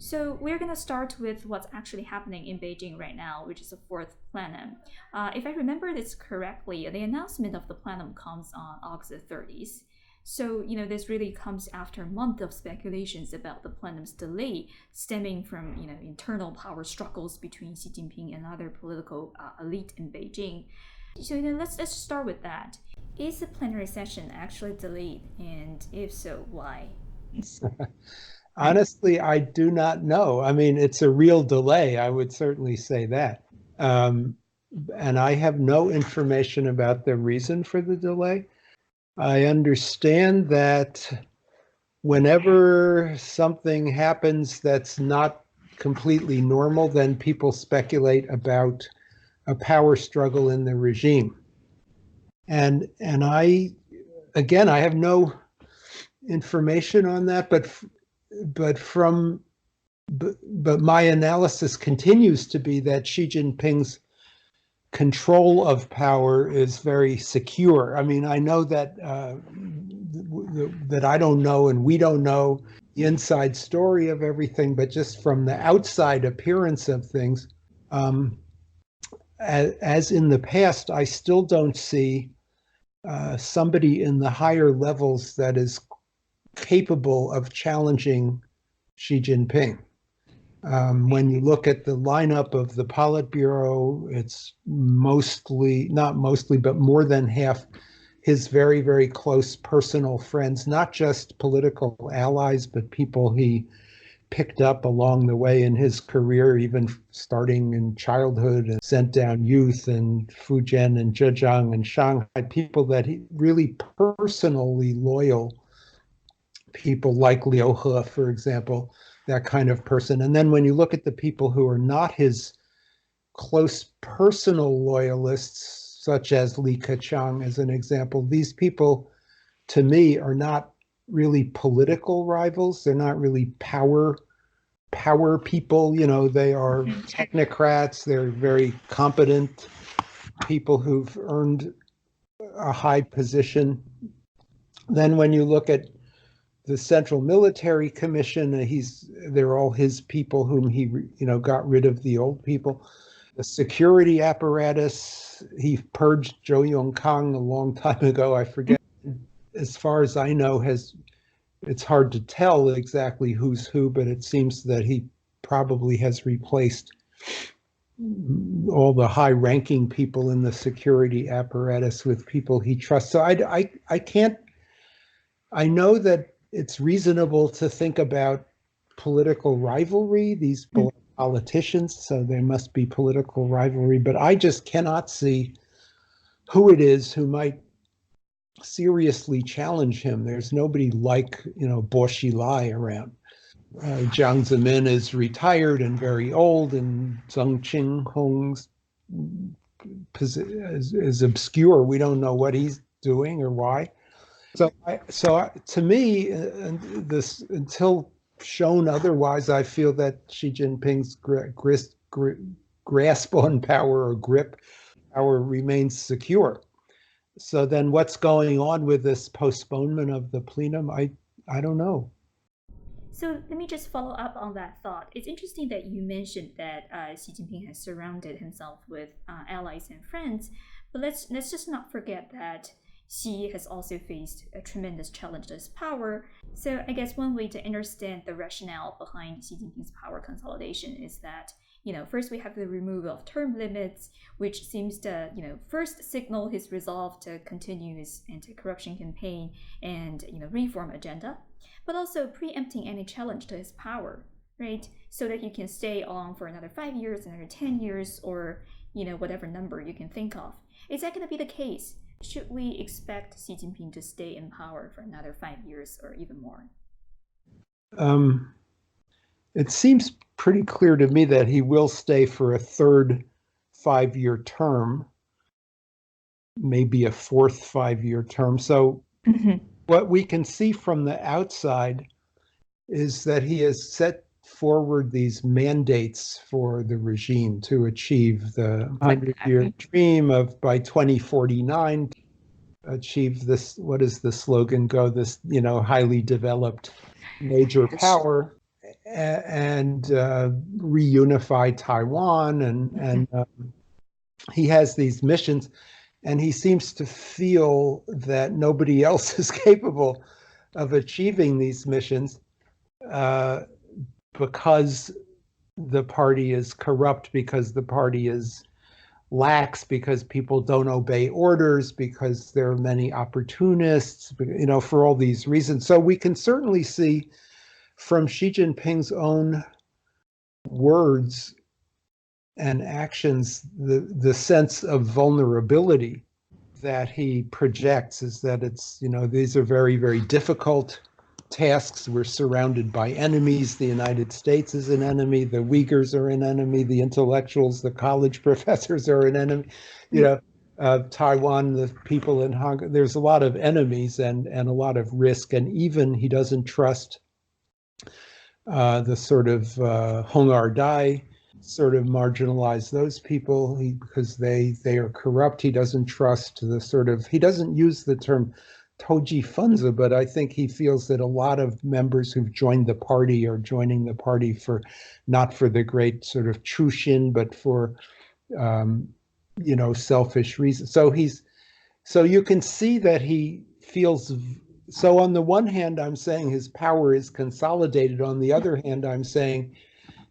So we're going to start with what's actually happening in Beijing right now, which is the fourth plenum. If I remember this correctly, the announcement of the plenum comes on August 30th. So, this really comes after a month of speculations about the plenum's delay stemming from, internal power struggles between Xi Jinping and other political elite in Beijing. So, let's start with that. Is the plenary session actually delayed? And if so, why? Honestly, I do not know. I mean, it's a real delay. I would certainly say that. And I have no information about the reason for the delay. I understand that whenever something happens that's not completely normal, then people speculate about a power struggle in the regime. And I have no information on that, but my analysis continues to be that Xi Jinping's control of power is very secure. I mean, I know that that I don't know and we don't know the inside story of everything, but just from the outside appearance of things, as in the past, I still don't see somebody in the higher levels that is capable of challenging Xi Jinping. When you look at the lineup of the Politburo, it's not mostly, but more than half his very, very close personal friends, not just political allies, but people he picked up along the way in his career, even starting in childhood and sent down youth in Fujian and Zhejiang and Shanghai, people that he really personally loyal people like Liu He, for example, that kind of person. And then when you look at the people who are not his close personal loyalists, such as Li Keqiang as an example, these people, to me, are not really political rivals. They're not really power people. They are technocrats. They're very competent people who've earned a high position. Then when you look at the Central Military Commission, they're all his people whom he, got rid of the old people. The security apparatus, he purged Zhou Yongkang a long time ago. I forget. As far as I know, it's hard to tell exactly who's who, but it seems that he probably has replaced all the high-ranking people in the security apparatus with people he trusts. So I can't. I know that it's reasonable to think about political rivalry, these politicians, so there must be political rivalry, but I just cannot see who it is who might seriously challenge him. There's nobody like, Bo Xilai around. Jiang Zemin is retired and very old, and Zheng Qinghong's is obscure. We don't know what he's doing or why. So to me, until shown otherwise, I feel that Xi Jinping's grasp on power or grip power remains secure. So then what's going on with this postponement of the plenum? I don't know. So let me just follow up on that thought. It's interesting that you mentioned that Xi Jinping has surrounded himself with allies and friends, but let's just not forget that Xi has also faced a tremendous challenge to his power. So I guess one way to understand the rationale behind Xi Jinping's power consolidation is that, first we have the removal of term limits, which seems to, first signal his resolve to continue his anti-corruption campaign and, reform agenda, but also preempting any challenge to his power, right? So that he can stay on for another 5 years, another 10 years, or, whatever number you can think of. Is that going to be the case? Should we expect Xi Jinping to stay in power for another 5 years or even more? It seems pretty clear to me that he will stay for a third 5-year term, maybe a fourth 5-year term. So what we can see from the outside is that he has set forward these mandates for the regime to achieve the 100-year dream of by 2049, achieve this, what does the slogan go, this, highly developed major power. and reunify Taiwan, and he has these missions, and he seems to feel that nobody else is capable of achieving these missions because the party is corrupt, because the party is lax, because people don't obey orders, because there are many opportunists, for all these reasons. So we can certainly see from Xi Jinping's own words and actions the sense of vulnerability that he projects, is that it's, these are very, very difficult tasks. We're surrounded by enemies. The United States is an enemy. The Uyghurs are an enemy. The intellectuals, the college professors are an enemy. Taiwan, the people in Hong Kong, there's a lot of enemies and a lot of risk. And even he doesn't trust the sort of Hong二代, sort of marginalize those people because they are corrupt. He doesn't trust he doesn't use the term Toji Funza, but I think he feels that a lot of members who've joined the party are joining the party not for the great sort of Chushin, but for, selfish reasons. So you can see that he feels, so on the one hand, I'm saying his power is consolidated. On the other hand, I'm saying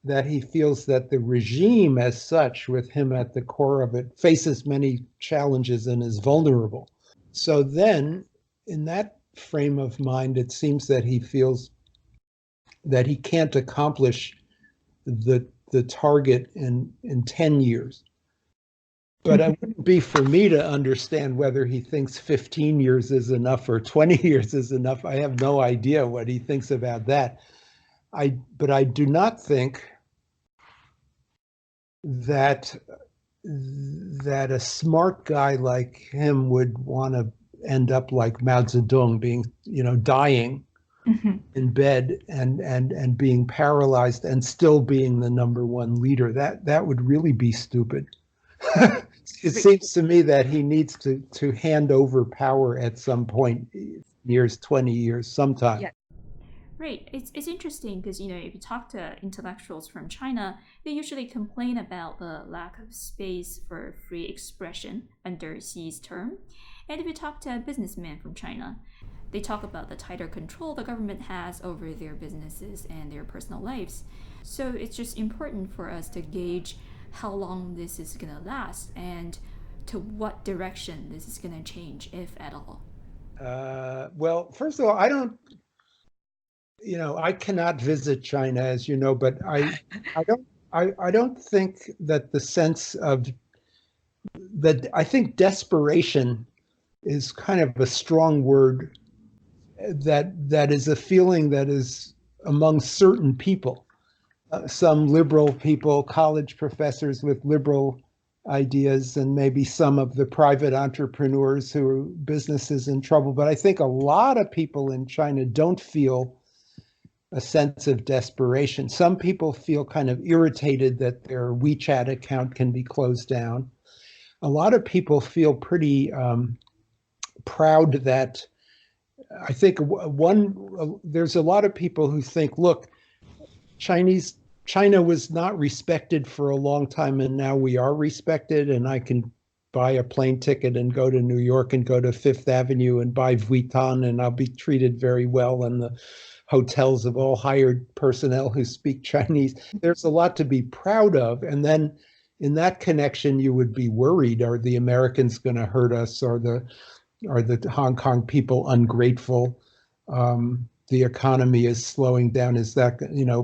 that he feels that the regime as such, with him at the core of it, faces many challenges and is vulnerable. So then, in that frame of mind, it seems that he feels that he can't accomplish the target in 10 years. But it wouldn't be for me to understand whether he thinks 15 years is enough or 20 years is enough. I have no idea what he thinks about that. But I do not think that a smart guy like him would want to end up like Mao Zedong, being, dying in bed and being paralyzed and still being the number one leader. That would really be stupid. It seems to me that he needs to hand over power at some point, 20 years, sometime. Yeah. Right. It's interesting because, if you talk to intellectuals from China, they usually complain about the lack of space for free expression under Xi's term. And if you talk to businessmen from China, they talk about the tighter control the government has over their businesses and their personal lives. So it's just important for us to gauge how long this is going to last and to what direction this is going to change, if at all. Well, first of all, I cannot visit China, as you know, but I don't think that the sense of that, I think desperation is kind of a strong word, that is a feeling that is among certain people, some liberal people, college professors with liberal ideas, and maybe some of the private entrepreneurs who are businesses in trouble. But I think a lot of people in China don't feel a sense of desperation. Some people feel kind of irritated that their WeChat account can be closed down. A lot of people feel pretty proud that, I think there's a lot of people who think, look, China was not respected for a long time, and now we are respected, and I can buy a plane ticket and go to New York and go to Fifth Avenue and buy Vuitton, and I'll be treated very well, and the hotels of all hired personnel who speak Chinese. There's a lot to be proud of. And then in that connection, you would be worried, are the Americans going to hurt us? Are the Hong Kong people ungrateful? The economy is slowing down. Is that,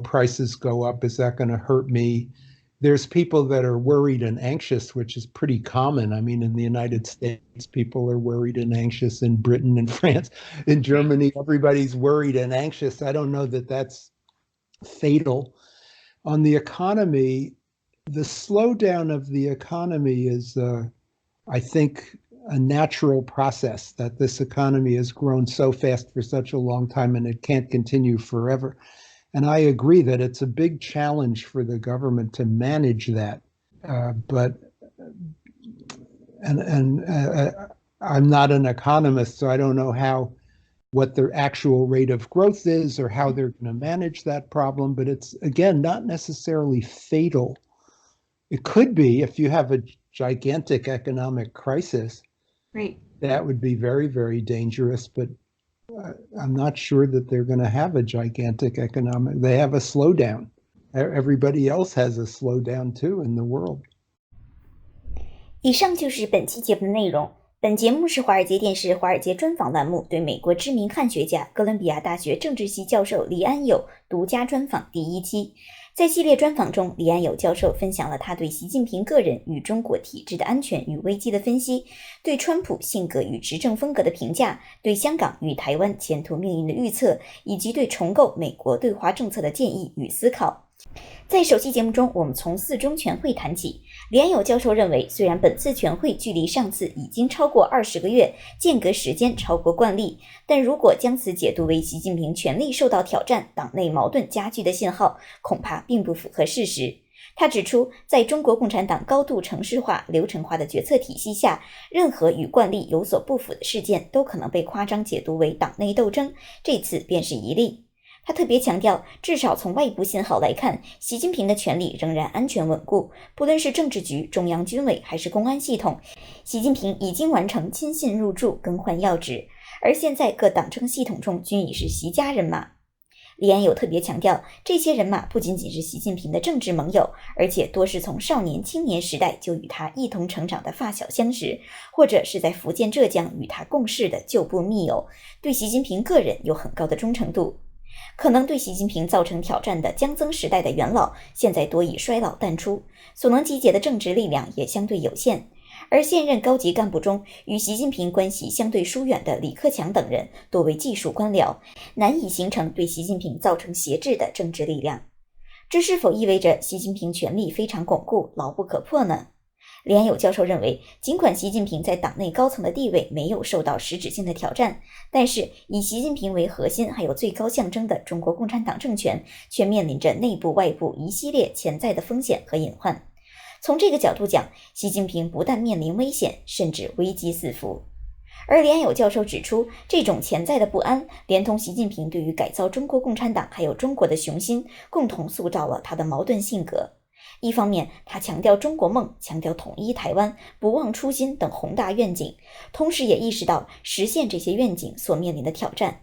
prices go up? Is that going to hurt me? There's people that are worried and anxious, which is pretty common. I mean, in the United States, people are worried and anxious. In Britain and France, in Germany, everybody's worried and anxious. I don't know that that's fatal. On the economy, the slowdown of the economy is, I think, a natural process, that this economy has grown so fast for such a long time and it can't continue forever. And I agree that it's a big challenge for the government to manage that. But I'm not an economist, so I don't know how what their actual rate of growth is or how they're going to manage that problem. But it's, again, not necessarily fatal. It could be if you have a gigantic economic crisis. Right. That would be very, very dangerous. But I'm not sure that they're going to have a gigantic economic. They have a slowdown. Everybody else has a slowdown too in the world. 以上就是本期节目的内容。本节目是华尔街电视华尔街专访栏目对美国知名汉学家、哥伦比亚大学政治系教授黎安友独家专访第一期。在系列专访中，黎安友教授分享了他对习近平个人与中国体制的安全与危机的分析，对川普性格与执政风格的评价，对香港与台湾前途命运的预测，以及对重构美国对华政策的建议与思考。在首期节目中，我们从四中全会谈起。黎安友教授认为，虽然本次全会距离上次已经超过20个月，间隔时间超过惯例，但如果将此解读为习近平权力受到挑战、党内矛盾加剧的信号，恐怕并不符合事实。他指出，在中国共产党高度程式化、流程化的决策体系下，任何与惯例有所不符的事件都可能被夸张解读为党内斗争，这次便是一例。他特别强调，至少从外部信号来看，习近平的权力仍然安全稳固，不论是政治局、中央军委还是公安系统，习近平已经完成亲信入驻、更换要职，而现在各党政系统中均已是习家人马。黎安友特别强调，这些人马不仅仅是习近平的政治盟友，而且多是从少年青年时代就与他一同成长的发小相识，或者是在福建、浙江与他共事的旧部密友，对习近平个人有很高的忠诚度。可能对习近平造成挑战的江曾时代的元老，现在多已衰老淡出，所能集结的政治力量也相对有限。而现任高级干部中，与习近平关系相对疏远的李克强等人，多为技术官僚，难以形成对习近平造成挟制的政治力量。这是否意味着习近平权力非常巩固、牢不可破呢？黎安友教授认为，尽管习近平在党内高层的地位没有受到实质性的挑战，但是以习近平为核心还有最高象征的中国共产党政权，却面临着内部外部一系列潜在的风险和隐患。从这个角度讲，习近平不但面临危险，甚至危机四伏。而黎安友教授指出，这种潜在的不安，连同习近平对于改造中国共产党还有中国的雄心，共同塑造了他的矛盾性格。一方面，他强调中国梦，强调统一台湾、不忘初心等宏大愿景，同时也意识到实现这些愿景所面临的挑战。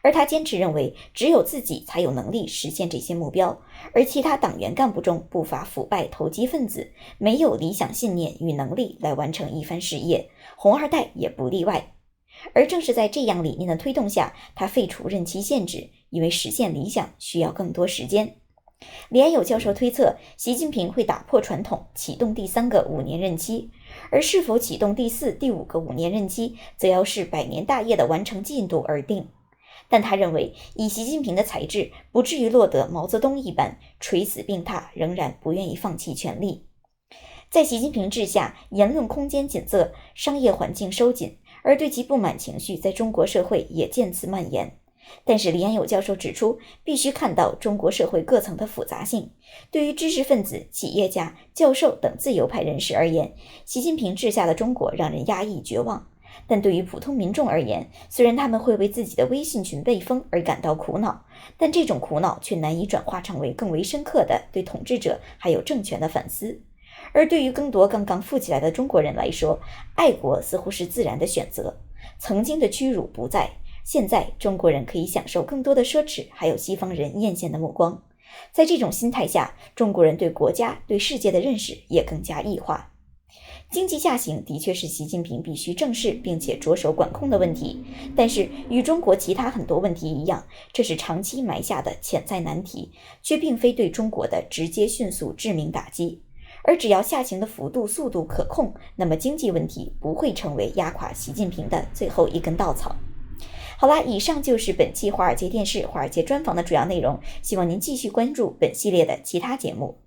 而他坚持认为，只有自己才有能力实现这些目标，而其他党员干部中不乏腐败投机分子，没有理想信念与能力来完成一番事业，红二代也不例外。而正是在这样理念的推动下，他废除任期限制，因为实现理想需要更多时间。黎安友教授推测，习近平会打破传统，启动第三个5年任期，而是否启动第4、第5个5年任期，则要视百年大业的完成进度而定。但他认为，以习近平的才智，不至于落得毛泽东一般，垂死病榻，仍然不愿意放弃权力。在习近平治下，言论空间紧仄，商业环境收紧，而对其不满情绪在中国社会也渐次蔓延。但是黎安友教授指出，必须看到中国社会各层的复杂性。对于知识分子、企业家、教授等自由派人士而言，习近平治下的中国让人压抑绝望。但对于普通民众而言，虽然他们会为自己的微信群被封而感到苦恼，但这种苦恼却难以转化成为更为深刻的对统治者还有政权的反思。而对于更多刚刚富起来的中国人来说，爱国似乎是自然的选择。曾经的屈辱不在，现在中国人可以享受更多的奢侈，还有西方人艳羡的目光。在这种心态下，中国人对国家、对世界的认识也更加异化。经济下行的确是习近平必须正视并且着手管控的问题，但是与中国其他很多问题一样，这是长期埋下的潜在难题，却并非对中国的直接、迅速、致命打击。而只要下行的幅度、速度可控，那么经济问题不会成为压垮习近平的最后一根稻草。好啦，以上就是本期华尔街电视华尔街专访的主要内容，希望您继续关注本系列的其他节目。